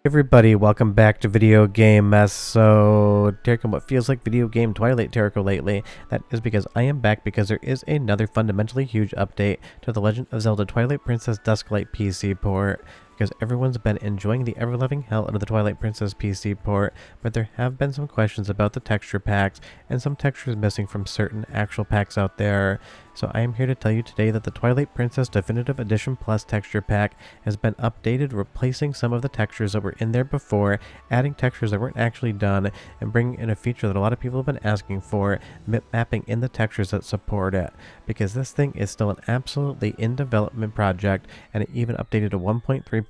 Everybody, welcome back to Video Game Mess. So, taking what feels like video game Twilight terrible lately, that is because I am back because there is another fundamentally huge update to the Legend of Zelda Twilight Princess Dusklight PC port. Because everyone's been enjoying the ever-loving hell out of the Twilight Princess PC port, but there have been some questions about the texture packs, and some textures missing from certain actual packs out there. So I am here to tell you today that the Twilight Princess Definitive Edition Plus texture pack has been updated, replacing some of the textures that were in there before, adding textures that weren't actually done, and bringing in a feature that a lot of people have been asking for, mapping in the textures that support it. Because this thing is still an absolutely in development project, and it even updated to 1.3.1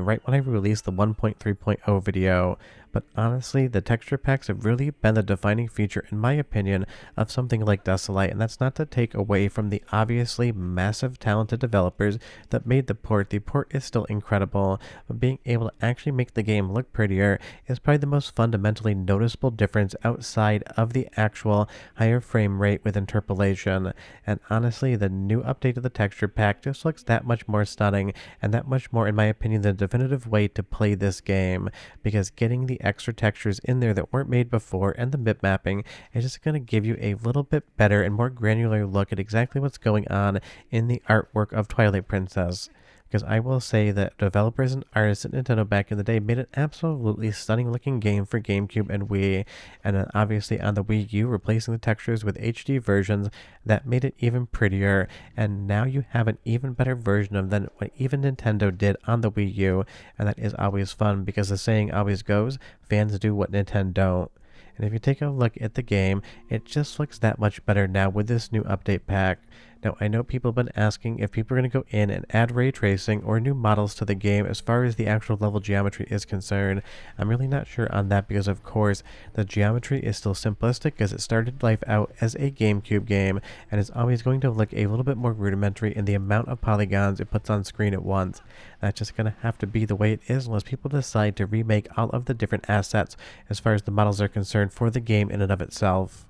right when I released the 1.3.0 video. But honestly, the texture packs have really been the defining feature, in my opinion, of something like Dusklight, and that's not to take away from the obviously massive talented developers that made the port. The port is still incredible, but being able to actually make the game look prettier is probably the most fundamentally noticeable difference outside of the actual higher frame rate with interpolation. And honestly, the new update of the texture pack just looks that much more stunning, and that much more, in my opinion, the definitive way to play this game, because getting the extra textures in there that weren't made before and the bit mapping is just going to give you a little bit better and more granular look at exactly what's going on in the artwork of Twilight Princess. Because I will say that developers and artists at Nintendo back in the day made an absolutely stunning looking game for GameCube and Wii, and then obviously on the Wii U replacing the textures with HD versions that made it even prettier, and now you have an even better version of than what even Nintendo did on the Wii U, and that is always fun because the saying always goes, fans do what Nintendo don't. And if you take a look at the game, it just looks that much better now with this new update pack. Now, I know people have been asking if people are going to go in and add ray tracing or new models to the game as far as the actual level geometry is concerned. I'm really not sure on that because, of course, the geometry is still simplistic as it started life out as a GameCube game and is always going to look a little bit more rudimentary in the amount of polygons it puts on screen at once. That's just going to have to be the way it is unless people decide to remake all of the different assets as far as the models are concerned for the game in and of itself.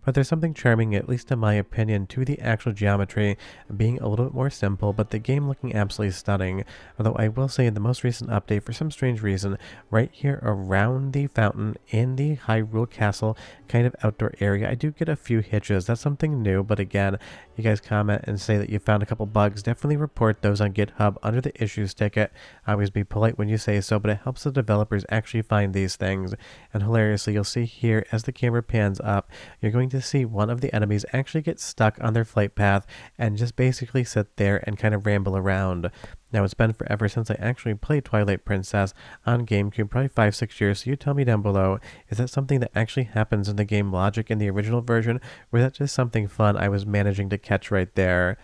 But there's something charming, at least in my opinion, to the actual geometry being a little bit more simple, but the game looking absolutely stunning. Although I will say in the most recent update, for some strange reason, right here around the fountain in the Hyrule Castle kind of outdoor area, I do get a few hitches. That's something new, but again, you guys comment and say that you found a couple bugs. Definitely report those on GitHub under the issues ticket. Always be polite when you say so, but it helps the developers actually find these things. And hilariously, you'll see here as the camera pans up, you're going to see one of the enemies actually get stuck on their flight path and just basically sit there and kind of ramble around. Now, it's been forever since I actually played Twilight Princess on GameCube, probably 5-6 years, so you tell me down below, is that something that actually happens in the game logic in the original version, or is that just something fun I was managing to catch right there?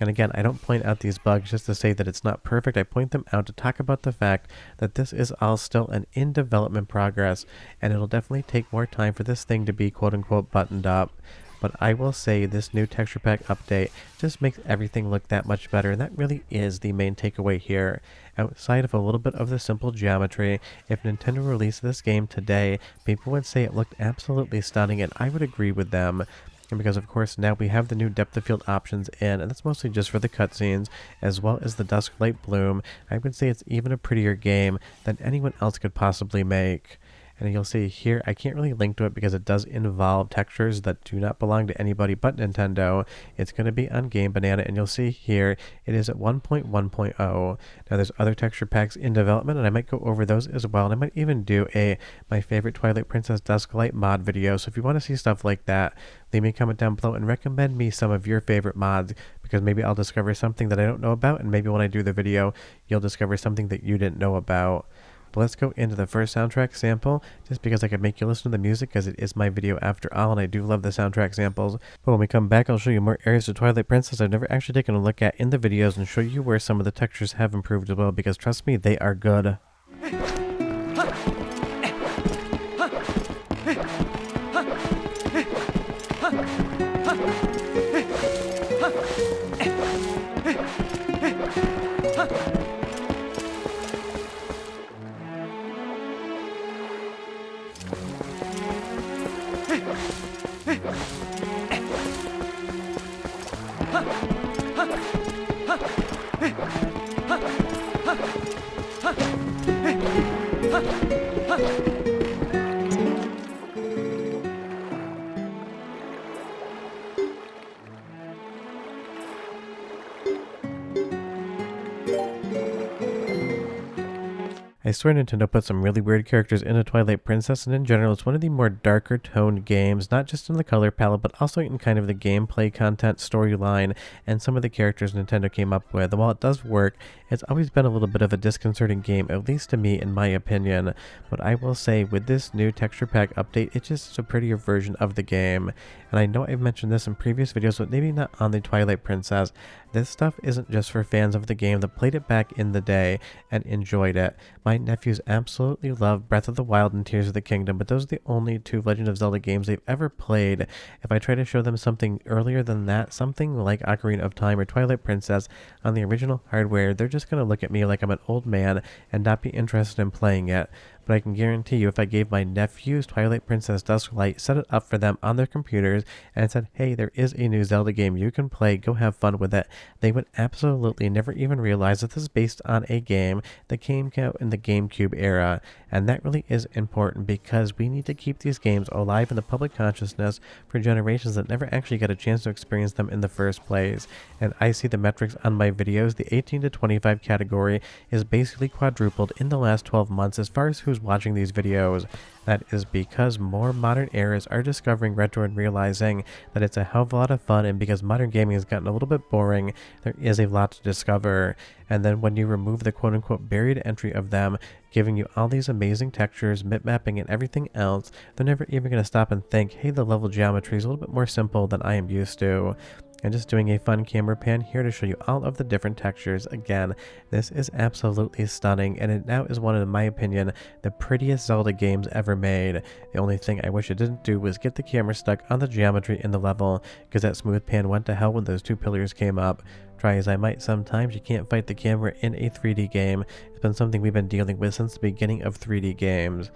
And again, I don't point out these bugs just to say that it's not perfect. I point them out to talk about the fact that this is all still an in-development progress, and it'll definitely take more time for this thing to be quote-unquote buttoned up. But I will say this new texture pack update just makes everything look that much better, and that really is the main takeaway here. Outside of a little bit of the simple geometry, if Nintendo released this game today, people would say it looked absolutely stunning, and I would agree with them. And because of course now we have the new depth of field options in, and that's mostly just for the cutscenes, as well as the Dusklight Bloom, I would say it's even a prettier game than anyone else could possibly make. And you'll see here, I can't really link to it because it does involve textures that do not belong to anybody but Nintendo. It's going to be on Game Banana, and you'll see here, it is at 1.1.0. Now there's other texture packs in development, and I might go over those as well, and I might even do my favorite Twilight Princess Dusklight mod video. So if you want to see stuff like that, leave me a comment down below and recommend me some of your favorite mods, because maybe I'll discover something that I don't know about, and maybe when I do the video, you'll discover something that you didn't know about. But let's go into the first soundtrack sample, just because I could make you listen to the music, as it is my video after all, and I do love the soundtrack samples. But when we come back, I'll show you more areas of Twilight Princess I've never actually taken a look at in the videos, and show you where some of the textures have improved as well, because trust me, they are good. I swear Nintendo put some really weird characters into Twilight Princess, and in general it's one of the more darker toned games, not just in the color palette, but also in kind of the gameplay content, storyline, and some of the characters Nintendo came up with. And while it does work, it's always been a little bit of a disconcerting game, at least to me in my opinion. But I will say, with this new texture pack update, it just is a prettier version of the game. And I know I've mentioned this in previous videos, but maybe not on the Twilight Princess. This stuff isn't just for fans of the game that played it back in the day and enjoyed it. My nephews absolutely love Breath of the Wild and Tears of the Kingdom, but those are the only two Legend of Zelda games they've ever played. If I try to show them something earlier than that, something like Ocarina of Time or Twilight Princess on the original hardware, they're just going to look at me like I'm an old man and not be interested in playing it. But I can guarantee you, if I gave my nephews Twilight Princess Dusklight, set it up for them on their computers, and said, hey, there is a new Zelda game you can play, go have fun with it, they would absolutely never even realize that this is based on a game that came out in the GameCube era. And that really is important, because we need to keep these games alive in the public consciousness for generations that never actually got a chance to experience them in the first place. And I see the metrics on my videos. The 18 to 25 category is basically quadrupled in the last 12 months as far as who's watching these videos. That is because more modern eras are discovering retro and realizing that it's a hell of a lot of fun, and because modern gaming has gotten a little bit boring, there is a lot to discover. And then when you remove the quote-unquote buried entry of them, giving you all these amazing textures, mip mapping, and everything else, they're never even going to stop and think, hey, the level geometry is a little bit more simple than I am used to. And just doing a fun camera pan here to show you all of the different textures. Again, this is absolutely stunning, and it now is one of, in my opinion, the prettiest Zelda games ever made. The only thing I wish it didn't do was get the camera stuck on the geometry in the level, because that smooth pan went to hell when those two pillars came up. Try as I might, sometimes you can't fight the camera in a 3D game. It's been something we've been dealing with since the beginning of 3D games.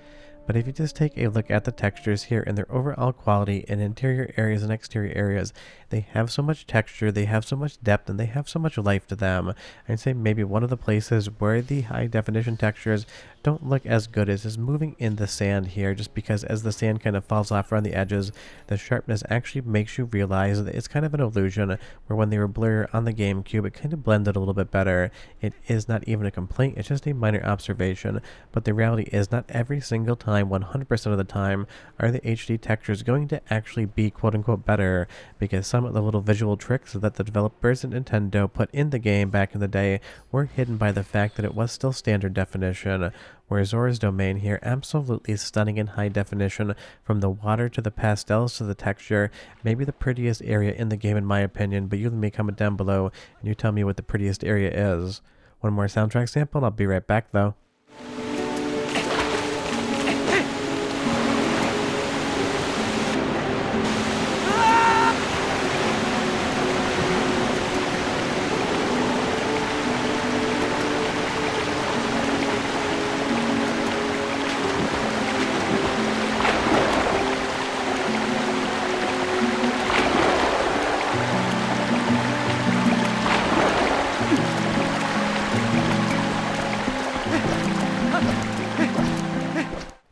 But if you just take a look at the textures here and their overall quality in interior areas and exterior areas, they have so much texture, they have so much depth, and they have so much life to them. I'd say maybe one of the places where the high definition textures don't look as good is moving in the sand here, just because as the sand kind of falls off around the edges, the sharpness actually makes you realize that it's kind of an illusion, where when they were blurred on the GameCube, it kind of blended a little bit better. It is not even a complaint, it's just a minor observation, but the reality is not every single time, 100% of the time, are the HD textures going to actually be quote-unquote better, because some of the little visual tricks that the developers at Nintendo put in the game back in the day were hidden by the fact that it was still standard definition. Where Zora's Domain here, absolutely stunning in high definition, from the water to the pastels to the texture, maybe the prettiest area in the game in my opinion, but you let me comment down below and you tell me what the prettiest area is. One more soundtrack sample and I'll be right back though.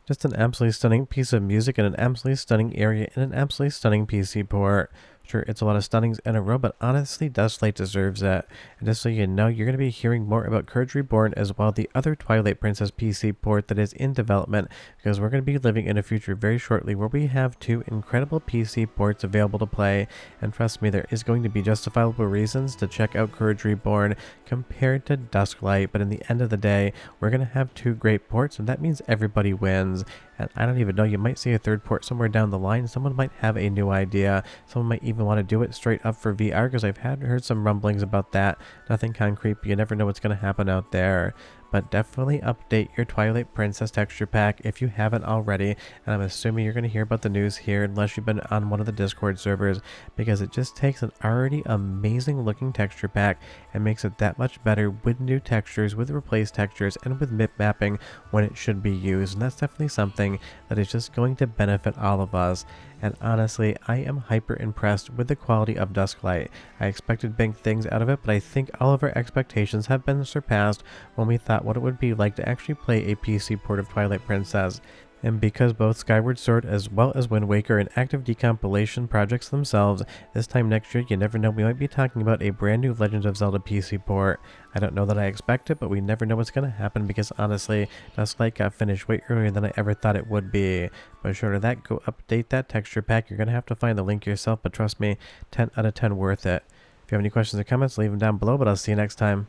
Just an absolutely stunning piece of music and an absolutely stunning area and an absolutely stunning PC port. Sure, it's a lot of stunnings in a row, but honestly, Dusklight deserves it. And just so you know, you're going to be hearing more about Courage Reborn as well, the other Twilight Princess PC port that is in development, because we're going to be living in a future very shortly where we have two incredible PC ports available to play. And trust me, there is going to be justifiable reasons to check out Courage Reborn compared to Dusklight, but in the end of the day, we're going to have two great ports, and that means everybody wins. And I don't even know, you might see a third port somewhere down the line. Someone might have a new idea. Someone might even want to do it straight up for VR, because I've heard some rumblings about that. Nothing concrete, but you never know what's going to happen out there. But definitely update your Twilight Princess texture pack if you haven't already, and I'm assuming you're going to hear about the news here unless you've been on one of the Discord servers, because it just takes an already amazing looking texture pack and makes it that much better with new textures, with replaced textures, and with mip mapping when it should be used. And that's definitely something that is just going to benefit all of us. And honestly, I am hyper impressed with the quality of Dusklight. I expected big things out of it, but I think all of our expectations have been surpassed when we thought what it would be like to actually play a PC port of Twilight Princess. And because both Skyward Sword as well as Wind Waker are in active decompilation projects themselves, this time next year you never know, we might be talking about a brand new Legend of Zelda PC port. I don't know that I expect it, but we never know what's going to happen because honestly, Dusklight got finished way earlier than I ever thought it would be. But short of that, go update that texture pack. You're going to have to find the link yourself, but trust me, 10 out of 10 worth it. If you have any questions or comments, leave them down below, but I'll see you next time.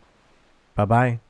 Bye-bye.